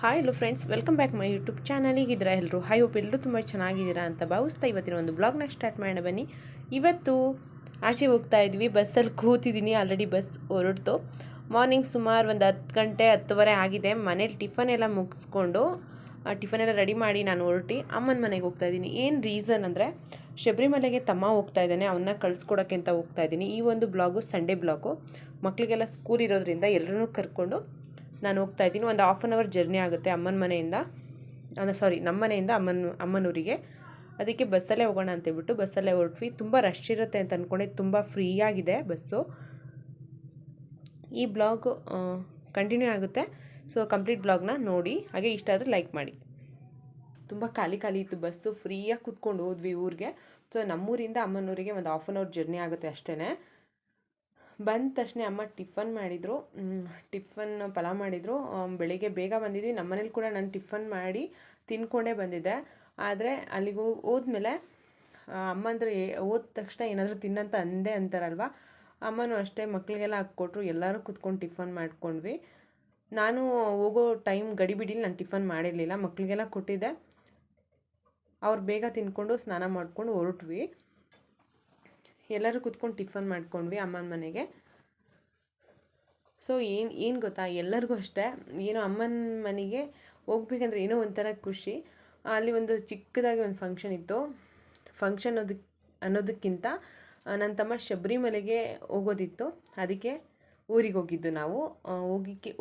Hi hello friends, welcome back my YouTube channel. ಈಗಿದ್ರೆ ಎಲ್ಲರೂ hope ಎಲ್ಲರೂ ತುಂಬ ಚೆನ್ನಾಗಿದ್ದೀರಾ ಅಂತ ಭಾವಿಸ್ತಾ ಇವತ್ತಿನ ಒಂದು ಬ್ಲಾಗ್ನ ಸ್ಟಾರ್ಟ್ ಮಾಡೋಣ ಬನ್ನಿ. ಇವತ್ತು ಆಚೆ ಹೋಗ್ತಾ ಇದ್ವಿ, ಬಸ್ಸಲ್ಲಿ ಕೂತಿದ್ದೀನಿ. Already bus ಹೊರಡ್ತು. ಮಾರ್ನಿಂಗ್ ಸುಮಾರು ಒಂದು 10 ಗಂಟೆ 10:15 ಆಗಿದೆ. ಮನೇಲಿ ಟಿಫನ್ ಎಲ್ಲ ಮುಗಿಸ್ಕೊಂಡು ಟಿಫನ್ ಎಲ್ಲ ರೆಡಿ ಮಾಡಿ ನಾನು ಹೊರಟಿ ಅಮ್ಮನ ಮನೆಗೆ ಹೋಗ್ತಾ ಇದ್ದೀನಿ. ಏನು ರೀಸನ್ ಅಂದರೆ ಶಬರಿಮಲೆಗೆ ತಮ್ಮ ಹೋಗ್ತಾ ಇದ್ದಾನೆ, ಅವನ್ನ ಕಳಿಸ್ಕೊಡೋಕ್ಕೆ ಅಂತ ಹೋಗ್ತಾ ಇದ್ದೀನಿ. ಈ ಒಂದು ಬ್ಲಾಗು ಸಂಡೇ ಬ್ಲಾಗು. ಮಕ್ಕಳಿಗೆಲ್ಲ ಸ್ಕೂಲ್ ಇರೋದ್ರಿಂದ ಎಲ್ಲರೂ ಕರ್ಕೊಂಡು ನಾನು ಹೋಗ್ತಾ ಇದ್ದೀನಿ. ಒಂದು ಹಾಫ್ ಆನ್ ಅವರ್ ಜರ್ನಿ ಆಗುತ್ತೆ ಅಮ್ಮನ ಮನೆಯಿಂದ, ನಮ್ಮ ಮನೆಯಿಂದ ಅಮ್ಮನೂರಿಗೆ. ಅದಕ್ಕೆ ಬಸ್ಸಲ್ಲೇ ಹೋಗೋಣ ಅಂತೇಳ್ಬಿಟ್ಟು ಬಸ್ಸಲ್ಲೇ ಹೊರಟ್ವಿ. ತುಂಬ ರಶ್ ಇರುತ್ತೆ ಅಂತ ಅಂದ್ಕೊಂಡೆ, ತುಂಬ ಫ್ರೀ ಆಗಿದೆ ಬಸ್ಸು. ಈ ಬ್ಲಾಗ್ ಕಂಟಿನ್ಯೂ ಆಗುತ್ತೆ, ಸೊ ಕಂಪ್ಲೀಟ್ ಬ್ಲಾಗ್ನ ನೋಡಿ. ಹಾಗೆ ಇಷ್ಟ ಆದರೆ ಲೈಕ್ ಮಾಡಿ. ತುಂಬ ಖಾಲಿ ಇತ್ತು ಬಸ್ಸು, ಫ್ರೀಯಾಗಿ ಕೂತ್ಕೊಂಡು ಹೋದ್ವಿ ಊರಿಗೆ. ಸೊ ನಮ್ಮೂರಿಂದ ಅಮ್ಮನೂರಿಗೆ ಒಂದು ಹಾಫ್ ಆನ್ ಅವರ್ ಜರ್ನಿ ಆಗುತ್ತೆ ಅಷ್ಟೇ. ಬಂದ ತಕ್ಷಣ ಅಮ್ಮ ಟಿಫನ್ ಮಾಡಿದರು, ಪಲಾವ್ ಮಾಡಿದರು. ಬೆಳಿಗ್ಗೆ ಬೇಗ ಬಂದಿದ್ವಿ. ನಮ್ಮ ಮನೇಲಿ ಕೂಡ ನಾನು ಟಿಫನ್ ಮಾಡಿ ತಿನ್ಕೊಂಡೇ ಬಂದಿದ್ದೆ. ಆದರೆ ಅಲ್ಲಿಗೆ ಹೋದ್ಮೇಲೆ ಅಮ್ಮ ಅಂದರೆ ಹೋದ ತಕ್ಷಣ ಏನಾದರೂ ತಿನ್ನಂತ ಅಂದೇ ಅಂತಾರಲ್ವ, ಅಮ್ಮನೂ ಅಷ್ಟೇ ಮಕ್ಕಳಿಗೆಲ್ಲ ಹಾಕ್ಕೊಟ್ರು. ಎಲ್ಲರೂ ಕೂತ್ಕೊಂಡು ಟಿಫನ್ ಮಾಡ್ಕೊಂಡ್ವಿ. ನಾನು ಹೋಗೋ ಟೈಮ್ ಗಡಿಬಿಡಿಲಿ ನಾನು ಟಿಫನ್ ಮಾಡಿರಲಿಲ್ಲ, ಮಕ್ಕಳಿಗೆಲ್ಲ ಕೊಟ್ಟಿದ್ದೆ. ಅವ್ರು ಬೇಗ ತಿನ್ಕೊಂಡು ಸ್ನಾನ ಮಾಡ್ಕೊಂಡು ಹೊರಟ್ವಿ. ಎಲ್ಲರೂ ಕೂತ್ಕೊಂಡು ಟಿಫನ್ ಮಾಡ್ಕೊಂಡ್ವಿ ಅಮ್ಮನ ಮನೆಗೆ. ಸೊ ಏನು ಗೊತ್ತಾ, ಎಲ್ಲರಿಗೂ ಅಷ್ಟೇ, ಏನೋ ಅಮ್ಮನ ಮನೆಗೆ ಹೋಗ್ಬೇಕಂದ್ರೆ ಏನೋ ಒಂಥರ ಖುಷಿ. ಅಲ್ಲಿ ಒಂದು ಚಿಕ್ಕದಾಗಿ ಒಂದು ಫಂಕ್ಷನ್ ಇತ್ತು. ಫಂಕ್ಷನ್ ಅನ್ನೋದಕ್ಕಿಂತ ನನ್ನ ತಮ್ಮ ಶಬರಿಮಲೆಗೆ ಹೋಗೋದಿತ್ತು. ಅದಕ್ಕೆ ಊರಿಗೆ ಹೋಗಿದ್ದು ನಾವು.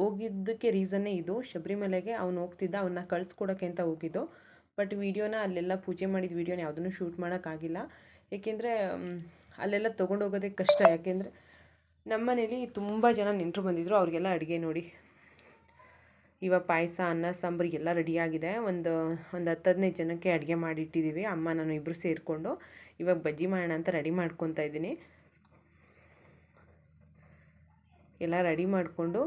ಹೋಗಿದ್ದಕ್ಕೆ ರೀಸನ್ನೇ ಇದು. ಶಬರಿಮಲೆಗೆ ಅವನು ಹೋಗ್ತಿದ್ದ, ಅವನ್ನ ಕಳಿಸ್ಕೊಡೋಕ್ಕೆ ಅಂತ ಹೋಗಿದ್ದು. ಬಟ್ ವೀಡಿಯೋನ ಅಲ್ಲೆಲ್ಲ ಪೂಜೆ ಮಾಡಿದ ವೀಡಿಯೋನ ಯಾವುದನ್ನು ಶೂಟ್ ಮಾಡೋಕ್ಕಾಗಿಲ್ಲ. ಏಕೆಂದರೆ ಅಲ್ಲೆಲ್ಲ ತೊಗೊಂಡೋಗೋದೇ ಕಷ್ಟ. ಯಾಕೆಂದರೆ ನಮ್ಮ ಮನೇಲಿ ತುಂಬ ಜನ ನೆಂಟರು ಬಂದಿದ್ದರು. ಅವ್ರಿಗೆಲ್ಲ ಅಡುಗೆ ನೋಡಿ, ಇವಾಗ ಪಾಯಸ, ಅನ್ನ, ಸಾಂಬಾರು ಎಲ್ಲ ರೆಡಿಯಾಗಿದೆ. ಒಂದು 10-15 ಜನಕ್ಕೆ ಅಡುಗೆ ಮಾಡಿಟ್ಟಿದ್ದೀವಿ. ಅಮ್ಮ ನಾನು ಇಬ್ಬರು ಸೇರಿಕೊಂಡು ಇವಾಗ ಬಜ್ಜಿ ಮಾಡೋಣ ಅಂತ ರೆಡಿ ಮಾಡ್ಕೊತಾ ಇದ್ದೀನಿ. ಎಲ್ಲ ರೆಡಿ ಮಾಡಿಕೊಂಡು,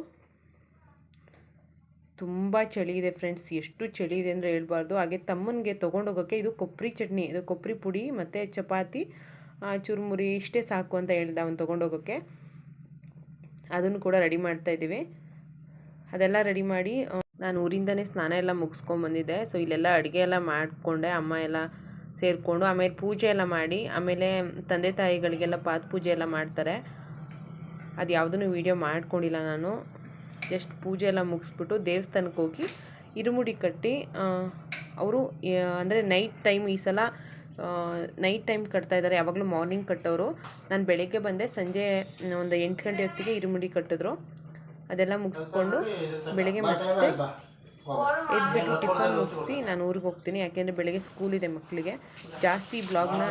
ತುಂಬ ಚಳಿ ಇದೆ ಫ್ರೆಂಡ್ಸ್, ಎಷ್ಟು ಚಳಿ ಇದೆ ಅಂದರೆ ಹೇಳ್ಬಾರ್ದು. ಹಾಗೆ ತಮ್ಮನಿಗೆ ತೊಗೊಂಡೋಗೋಕ್ಕೆ ಇದು ಕೊಬ್ಬರಿ ಚಟ್ನಿ, ಇದು ಕೊಬ್ಬರಿ ಪುಡಿ ಮತ್ತು ಚಪಾತಿ, ಚುರುಮುರಿ ಇಷ್ಟೇ ಸಾಕು ಅಂತ ಹೇಳ್ದೆ ಅವ್ನು ತೊಗೊಂಡೋಗೋಕ್ಕೆ. ಅದನ್ನು ಕೂಡ ರೆಡಿ ಮಾಡ್ತಾಯಿದ್ದೀವಿ. ಅದೆಲ್ಲ ರೆಡಿ ಮಾಡಿ ನಾನು ಊರಿಂದನೇ ಸ್ನಾನ ಎಲ್ಲ ಮುಗಿಸ್ಕೊಂಬಂದಿದ್ದೆ. ಸೊ ಇಲ್ಲೆಲ್ಲ ಅಡುಗೆ ಎಲ್ಲ ಮಾಡಿಕೊಂಡೆ, ಅಮ್ಮ ಎಲ್ಲ ಸೇರಿಕೊಂಡು. ಆಮೇಲೆ ಪೂಜೆ ಎಲ್ಲ ಮಾಡಿ, ಆಮೇಲೆ ತಂದೆ ತಾಯಿಗಳಿಗೆಲ್ಲ ಪಾದ ಪೂಜೆ ಎಲ್ಲ ಮಾಡ್ತಾರೆ. ಅದು ಯಾವುದನ್ನು ವೀಡಿಯೋ ಮಾಡ್ಕೊಂಡಿಲ್ಲ ನಾನು. ಜಸ್ಟ್ ಪೂಜೆ ಎಲ್ಲ ಮುಗಿಸ್ಬಿಟ್ಟು ದೇವಸ್ಥಾನಕ್ಕೆ ಹೋಗಿ ಇರುಮುಡಿ ಕಟ್ಟಿ, ಅವರು ಅಂದರೆ ನೈಟ್ ಟೈಮ್, ಈ ಸಲ ನೈಟ್ ಟೈಮ್ ಕಟ್ತಾ ಇದ್ದಾರೆ. ಯಾವಾಗಲೂ ಮಾರ್ನಿಂಗ್ ಕಟ್ಟೋರು. ನಾನು ಬೆಳಗ್ಗೆ ಬಂದೆ, ಸಂಜೆ ಒಂದು 8 ಗಂಟೆ ಹೊತ್ತಿಗೆ ಇರುಮುಡಿ ಕಟ್ಟಿದ್ರು. ಅದೆಲ್ಲ ಮುಗಿಸ್ಕೊಂಡು ಬೆಳಗ್ಗೆ ಮತ್ತೆ ಎದ್ಬಿಟ್ಟು ಟಿಫನ್ ಮುಗಿಸಿ ನಾನು ಊರಿಗೆ ಹೋಗ್ತೀನಿ. ಯಾಕೆಂದರೆ ಬೆಳಗ್ಗೆ ಸ್ಕೂಲ್ ಇದೆ ಮಕ್ಕಳಿಗೆ. ಜಾಸ್ತಿ ಬ್ಲಾಗ್ನ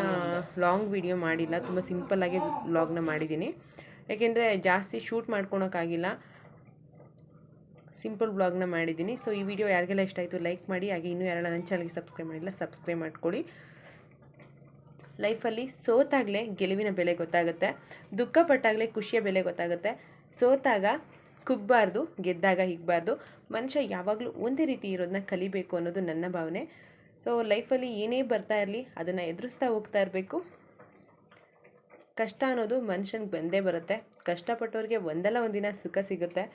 ಲಾಂಗ್ ವೀಡಿಯೋ ಮಾಡಿಲ್ಲ, ತುಂಬ ಸಿಂಪಲ್ಲಾಗಿ ಬ್ಲಾಗ್ನ ಮಾಡಿದ್ದೀನಿ. ಯಾಕೆಂದರೆ ಜಾಸ್ತಿ ಶೂಟ್ ಮಾಡ್ಕೊಳಕ್ಕಾಗಿಲ್ಲ, ಸಿಂಪಲ್ ಬ್ಲಾಗ್ನ ಮಾಡಿದ್ದೀನಿ. ಸೊ ಈ ವಿಡಿಯೋ ಯಾರಿಗೆಲ್ಲ ಇಷ್ಟ ಆಯಿತು ಲೈಕ್ ಮಾಡಿ. ಹಾಗೆ ಇನ್ನೂ ಯಾರೆಲ್ಲ ನನ್ನ ಚಾನಲ್ಗೆ ಸಬ್ಸ್ಕ್ರೈಬ್ ಮಾಡಿಲ್ಲ ಸಬ್ಸ್ಕ್ರೈಬ್ ಮಾಡ್ಕೊಳ್ಳಿ. ಲೈಫಲ್ಲಿ ಸೋತಾಗಲೇ ಗೆಲುವಿನ ಬೆಲೆ ಗೊತ್ತಾಗುತ್ತೆ, ದುಃಖ ಪಟ್ಟಾಗಲೇ ಖುಷಿಯ ಬೆಲೆ ಗೊತ್ತಾಗುತ್ತೆ. ಸೋತಾಗ ಕುಗ್ಗಬಾರ್ದು, ಗೆದ್ದಾಗ ಹಿಗ್ಬಾರ್ದು. ಮನುಷ್ಯ ಯಾವಾಗಲೂ ಒಂದೇ ರೀತಿ ಇರೋದನ್ನ ಕಲಿಬೇಕು ಅನ್ನೋದು ನನ್ನ ಭಾವನೆ. ಸೊ ಲೈಫಲ್ಲಿ ಏನೇ ಬರ್ತಾ ಇರಲಿ ಅದನ್ನು ಎದುರಿಸ್ತಾ ಹೋಗ್ತಾ ಇರಬೇಕು. ಕಷ್ಟ ಅನ್ನೋದು ಮನುಷ್ಯನಿಗೆ ಬಂದೇ ಬರುತ್ತೆ. ಕಷ್ಟಪಟ್ಟವ್ರಿಗೆ ಒಂದಲ್ಲ ಒಂದಿನ ಸುಖ ಸಿಗುತ್ತೆ.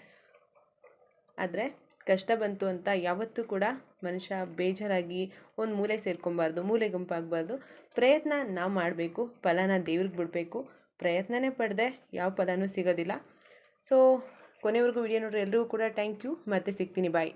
ಆದರೆ ಕಷ್ಟ ಬಂತು ಅಂತ ಯಾವತ್ತೂ ಕೂಡ ಮನುಷ್ಯ ಬೇಜಾರಾಗಿ ಒಂದು ಮೂಲೆ ಸೇರ್ಕೊಬಾರ್ದು, ಮೂಲೆ ಗುಂಪಾಗಬಾರ್ದು. ಪ್ರಯತ್ನ ನಾವು ಮಾಡಬೇಕು, ಫಲನ ದೇವ್ರಿಗೆ ಬಿಡಬೇಕು. ಪ್ರಯತ್ನನೇ ಪಡೆದೆ ಯಾವ ಫಲನೂ ಸಿಗೋದಿಲ್ಲ. ಸೊ ಕೊನೆವರೆಗೂ ವಿಡಿಯೋ ನೋಡ್ರಿ. ಎಲ್ಲರಿಗೂ ಕೂಡ ಥ್ಯಾಂಕ್ ಯು. ಮತ್ತೆ ಸಿಗ್ತೀನಿ, ಬಾಯ್.